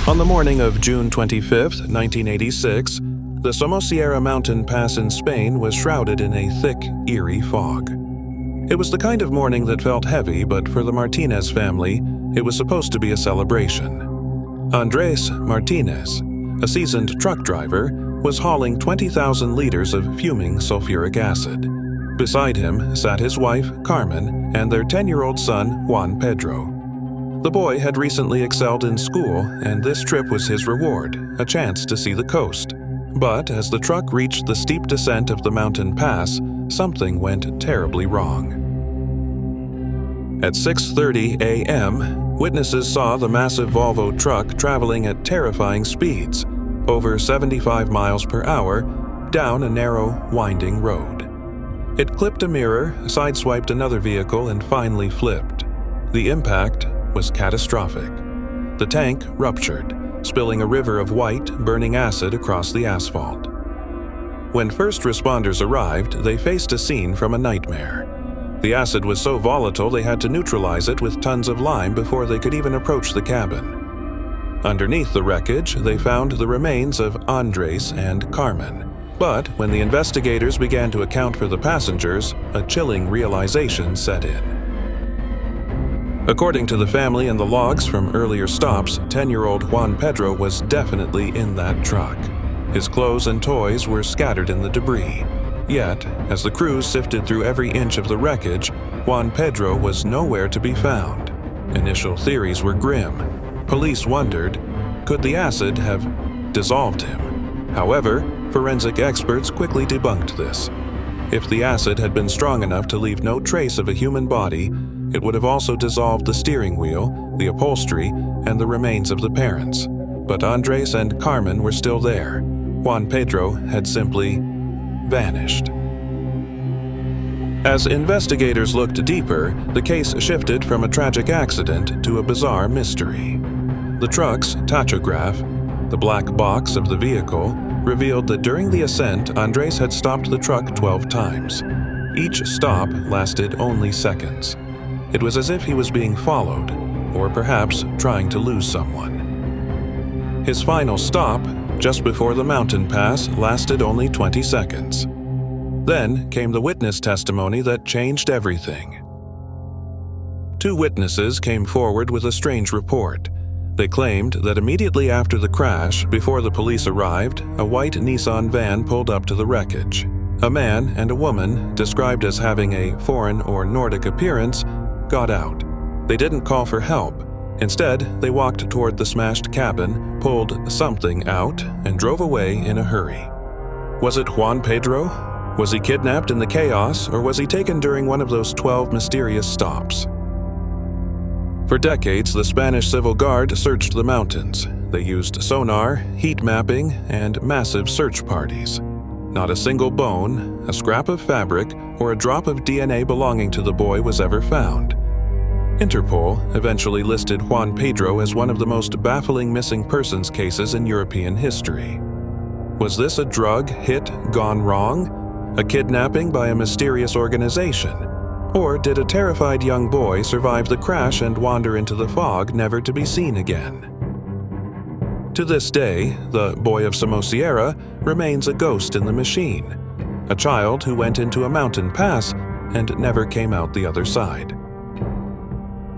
On the morning of June 25, 1986, the Somosierra mountain pass in Spain was shrouded in a thick, eerie fog. It was the kind of morning that felt heavy, but for the Martinez family, it was supposed to be a celebration. Andres Martinez, a seasoned truck driver, was hauling 20,000 liters of fuming sulfuric acid. Beside him sat his wife, Carmen, and their 10-year-old son, Juan Pedro. The boy had recently excelled in school, and this trip was his reward, a chance to see the coast. But as the truck reached the steep descent of the mountain pass, something went terribly wrong. At 6:30 a.m., witnesses saw the massive Volvo truck traveling at terrifying speeds, over 75 miles per hour, down a narrow, winding road. It clipped a mirror, sideswiped another vehicle, and finally flipped. The impact was catastrophic. The tank ruptured, spilling a river of white, burning acid across the asphalt. When first responders arrived, they faced a scene from a nightmare. The acid was so volatile they had to neutralize it with tons of lime before they could even approach the cabin. Underneath the wreckage, they found the remains of Andres and Carmen. But when the investigators began to account for the passengers, a chilling realization set in. According to the family and the logs from earlier stops, 10-year-old Juan Pedro was definitely in that truck. His clothes and toys were scattered in the debris. Yet, as the crews sifted through every inch of the wreckage, Juan Pedro was nowhere to be found. Initial theories were grim. Police wondered, could the acid have dissolved him? However, forensic experts quickly debunked this. If the acid had been strong enough to leave no trace of a human body, it would have also dissolved the steering wheel, the upholstery, and the remains of the parents. But Andres and Carmen were still there. Juan Pedro had simply vanished. As investigators looked deeper, the case shifted from a tragic accident to a bizarre mystery. The truck's tachograph, the black box of the vehicle, revealed that during the ascent, Andres had stopped the truck 12 times. Each stop lasted only seconds. It was as if he was being followed, or perhaps trying to lose someone. His final stop, just before the mountain pass, lasted only 20 seconds. Then came the witness testimony that changed everything. Two witnesses came forward with a strange report. They claimed that immediately after the crash, before the police arrived, a white Nissan van pulled up to the wreckage. A man and a woman, described as having a foreign or Nordic appearance, got out. They didn't call for help. Instead, they walked toward the smashed cabin, pulled something out, and drove away in a hurry. Was it Juan Pedro? Was he kidnapped in the chaos, or was he taken during one of those 12 mysterious stops? For decades, the Spanish Civil Guard searched the mountains. They used sonar, heat mapping, and massive search parties. Not a single bone, a scrap of fabric, or a drop of DNA belonging to the boy was ever found. Interpol eventually listed Juan Pedro as one of the most baffling missing persons cases in European history. Was this a drug hit gone wrong? A kidnapping by a mysterious organization? Or did a terrified young boy survive the crash and wander into the fog, never to be seen again? To this day, the boy of Somosierra remains a ghost in the machine, a child who went into a mountain pass and never came out the other side.